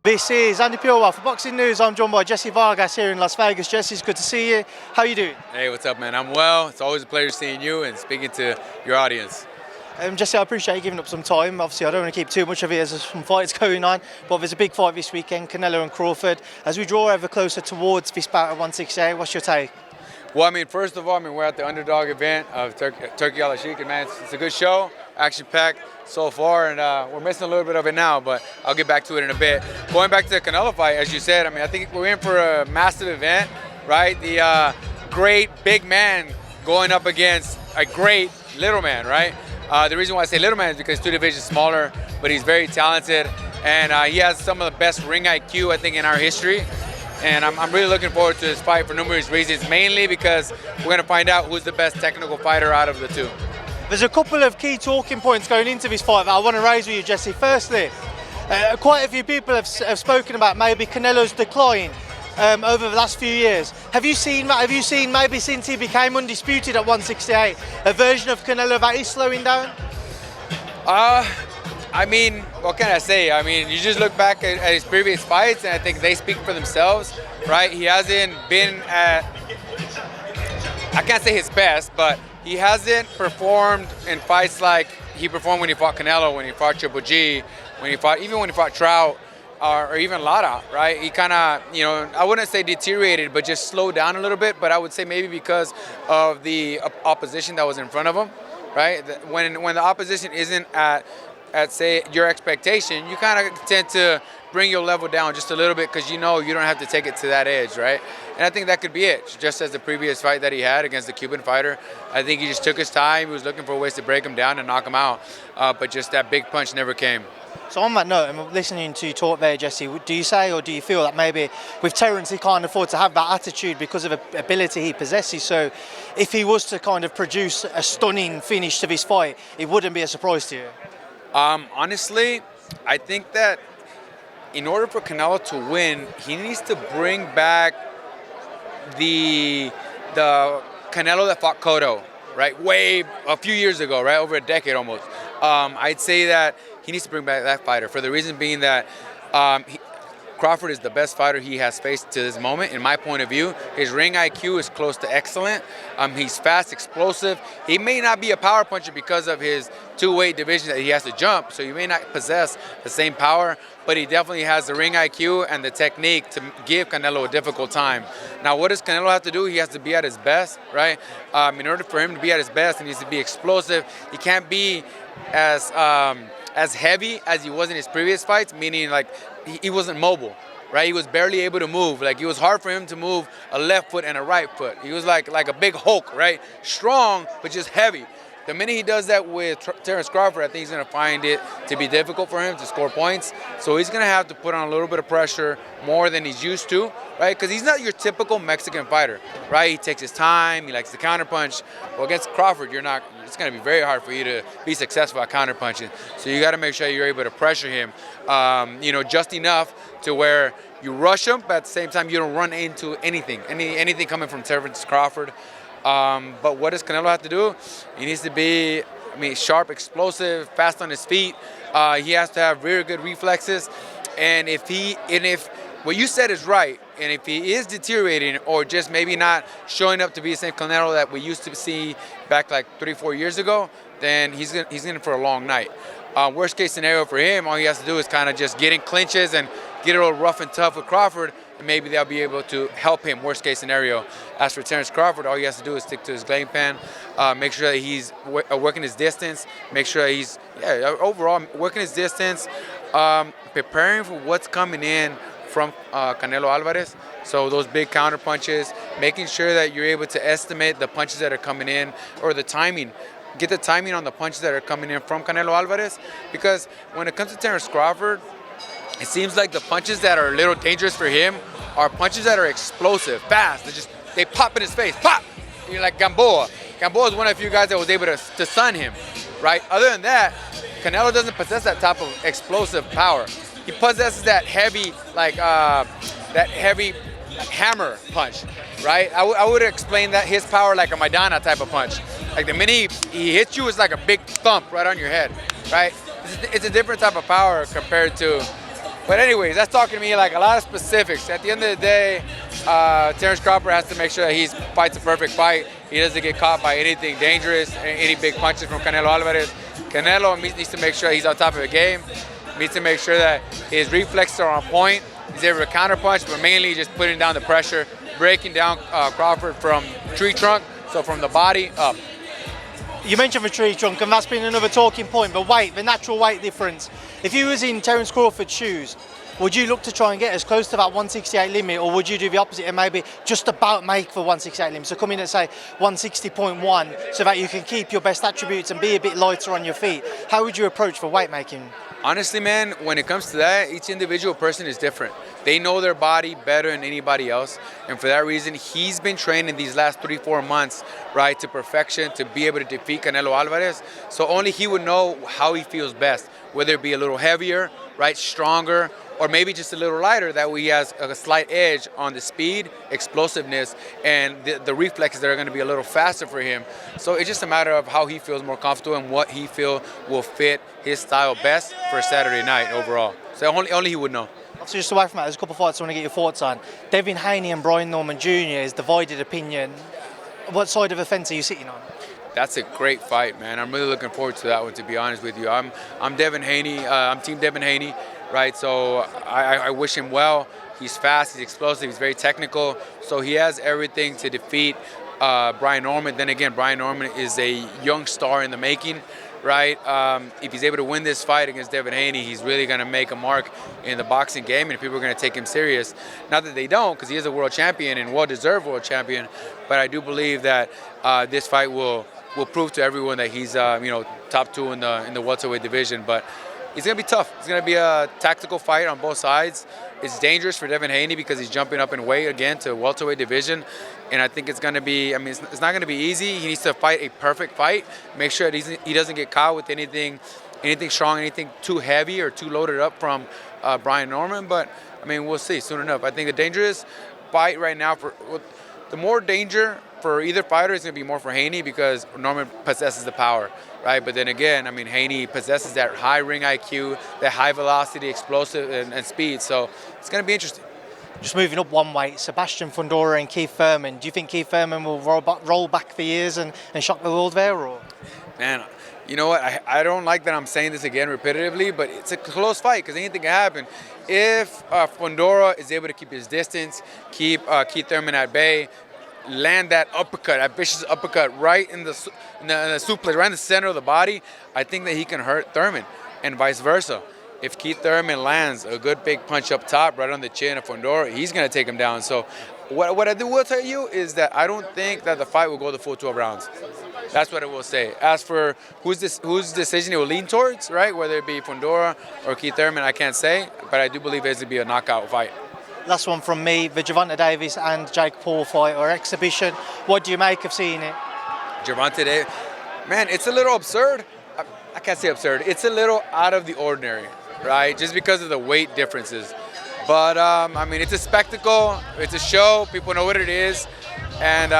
This is Andi Purewal for Boxing News. I'm joined by Jessie Vargas here in Las Vegas. Jessie, it's good to see you. How are you doing? Hey, what's up, man? I'm well. It's always a pleasure seeing you and speaking to your audience. Jessie, I appreciate you giving up some time. Obviously, I don't want to keep too much of it as there's some fights going on, but there's a big fight this weekend, Canelo and Crawford. As we draw ever closer towards this bout at 168, what's your take? Well, I mean, first of all, we're at the underdog event of Turkey Al Sheikh, and man, it's a good show, action-packed so far, and we're missing a little bit of it now, but I'll get back to it in a bit. Going back to the Canelo fight, as you said, I think we're in for a massive event, right? The great big man going up against a great little man, right? The reason why I say little man is because 2 divisions smaller, but he's very talented, and he has some of the best ring IQ, I think, in our history. And I'm really looking forward to this fight for numerous reasons, mainly because we're going to find out who's the best technical fighter out of the two. There's a couple of key talking points going into this fight that I want to raise with you, Jessie. Firstly, quite a few people have spoken about maybe Canelo's decline over the last few years. Have you seen that? Have you seen maybe since he became undisputed at 168, a version of Canelo that is slowing down? What can I say? You just look back at his previous fights, and I think they speak for themselves, right? He hasn't been at, I can't say his best, but he hasn't performed in fights like he performed when he fought Canelo, when he fought Triple G, even when he fought Trout, or even Lara, right? He kind of, I wouldn't say deteriorated, but just slowed down a little bit, but I would say maybe because of the opposition that was in front of him, right? When the opposition isn't at say your expectation, you kind of tend to bring your level down just a little bit because you don't have to take it to that edge, right? And I think that could be it. Just as the previous fight that he had against the Cuban fighter, I think he just took his time. He was looking for ways to break him down and knock him out, but just that big punch never came. So on that note, and listening to you talk there, Jessie, do you say or do you feel that maybe with Terence he can't afford to have that attitude because of the ability he possesses? So if he was to kind of produce a stunning finish to this fight, it wouldn't be a surprise to you? Honestly, I think that in order for Canelo to win, he needs to bring back the Canelo that fought Cotto, right? A few years ago, right? Over a decade almost. I'd say that he needs to bring back that fighter for the reason being that Crawford is the best fighter he has faced to this moment, in my point of view. His ring IQ is close to excellent. He's fast, explosive. He may not be a power puncher because of his 2-weight division that he has to jump, so he may not possess the same power, but he definitely has the ring IQ and the technique to give Canelo a difficult time. Now, what does Canelo have to do? He has to be at his best, right? In order for him to be at his best, he needs to be explosive. He can't be as heavy as he was in his previous fights, meaning like he wasn't mobile, right? He was barely able to move. Like, it was hard for him to move a left foot and a right foot. He was like a big Hulk, right? Strong, but just heavy. The minute he does that with Terence Crawford, I think he's going to find it to be difficult for him to score points. So he's going to have to put on a little bit of pressure more than he's used to, right? Because he's not your typical Mexican fighter, right? He takes his time. He likes to counterpunch. Well, against Crawford, it's going to be very hard for you to be successful at counterpunching. So you got to make sure you're able to pressure him, just enough to where you rush him, but at the same time you don't run into anything coming from Terence Crawford. But what does Canelo have to do? He needs to be, sharp, explosive, fast on his feet. He has to have very good reflexes. And if what you said is right, and if he is deteriorating or just maybe not showing up to be the same Canelo that we used to see back like 3-4 years ago, then he's in for a long night. Worst case scenario for him, all he has to do is kind of just get in clinches and get a little rough and tough with Crawford, and maybe they'll be able to help him, worst case scenario. As for Terence Crawford, all he has to do is stick to his game plan, make sure that he's working his distance, make sure that he's, overall working his distance, preparing for what's coming in from Canelo Alvarez. So those big counter punches, making sure that you're able to estimate the punches that are coming in, or the timing. Get the timing on the punches that are coming in from Canelo Alvarez, because when it comes to Terence Crawford, it seems like the punches that are a little dangerous for him are punches that are explosive, fast. They pop in his face, pop! You're like Gamboa. Gamboa is one of the few guys that was able to stun him, right? Other than that, Canelo doesn't possess that type of explosive power. He possesses that heavy, hammer punch, right? I would explain that his power like a Maidana type of punch. Like the minute he hits you, it's like a big thump right on your head, right? It's a different type of power compared to But anyways, that's talking to me like a lot of specifics. At the end of the day, Terrence Crawford has to make sure that he fights a perfect fight. He doesn't get caught by anything dangerous, any big punches from Canelo Alvarez. Canelo needs to make sure he's on top of the game. Needs to make sure that his reflexes are on point. He's able to counterpunch, but mainly just putting down the pressure, breaking down Crawford from tree trunk, so from the body up. You mentioned the tree trunk, and that's been another talking point, but weight, the natural weight difference. If you was in Terrence Crawford's shoes, would you look to try and get as close to that 168 limit, or would you do the opposite and maybe just about make the 168 limit? So come in at, say, 160.1 so that you can keep your best attributes and be a bit lighter on your feet. How would you approach for weight making? Honestly, man, when it comes to that, each individual person is different. They know their body better than anybody else. And for that reason, he's been training these last 3-4 months, right, to perfection to be able to defeat Canelo Alvarez. So only he would know how he feels best, whether it be a little heavier, right, stronger, or maybe just a little lighter. That way he has a slight edge on the speed, explosiveness, and the reflexes that are going to be a little faster for him. So it's just a matter of how he feels more comfortable and what he feels will fit his style best for Saturday night overall. So only he would know. So just away from that, there's a couple of fights I want to get your thoughts on. Devin Haney and Brian Norman Jr. is divided opinion. What side of the fence are you sitting on? That's a great fight, man. I'm really looking forward to that one, to be honest with you. I'm Devin Haney. I'm Team Devin Haney, right? So I wish him well. He's fast, he's explosive, he's very technical. So he has everything to defeat Brian Norman. Then again, Brian Norman is a young star in the making, right? If he's able to win this fight against Devin Haney, he's really going to make a mark in the boxing game, and people are going to take him serious. Not that they don't, because he is a world champion and well-deserved world champion, but I do believe that this fight will prove to everyone that he's top 2 in the welterweight division. But it's going to be tough. It's going to be a tactical fight on both sides. It's dangerous for Devin Haney because he's jumping up in weight again to welterweight division. And I think it's going to be, it's not going to be easy. He needs to fight a perfect fight, make sure that he doesn't get caught with anything strong, anything too heavy or too loaded up from Brian Norman. But, we'll see soon enough. I think the dangerous fight right now, the more danger for either fighter is going to be more for Haney because Norman possesses the power, right? But then again, Haney possesses that high ring IQ, that high velocity, explosive, and speed. So it's going to be interesting. Just moving up one weight, Sebastian Fundora and Keith Thurman. Do you think Keith Thurman will roll back the years and shock the world there? Or? Man, you know what? I don't like that I'm saying this again repetitively, but it's a close fight because anything can happen. If Fundora is able to keep his distance, keep Keith Thurman at bay, land that uppercut, that vicious uppercut right in the suplex, right in the center of the body, I think that he can hurt Thurman, and vice versa. If Keith Thurman lands a good big punch up top, right on the chin of Fundora, he's going to take him down. So what I will tell you is that I don't think that the fight will go the full 12 rounds. That's what I will say. As for whose decision it will lean towards, right, whether it be Fundora or Keith Thurman, I can't say, but I do believe it's going to be a knockout fight. Last one from me, the Gervonta Davis and Jake Paul fight or exhibition. What do you make of seeing it? Gervonta Davis, man, it's a little absurd. I can't say absurd. It's a little out of the ordinary, right? Just because of the weight differences. But, it's a spectacle. It's a show. People know what it is. And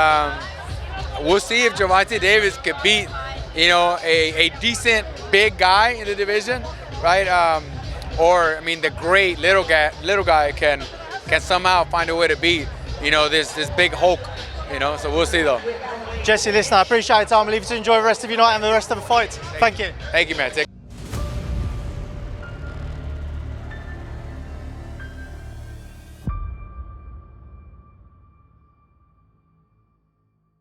we'll see if Gervonta Davis could beat, a decent big guy in the division, right? Or the great little guy can somehow find a way to beat, this big Hulk, so we'll see though. Jesse, listen, I appreciate your time. I'll leave you to enjoy the rest of your night and the rest of the fights. Thank you. Thank you, man. Take care.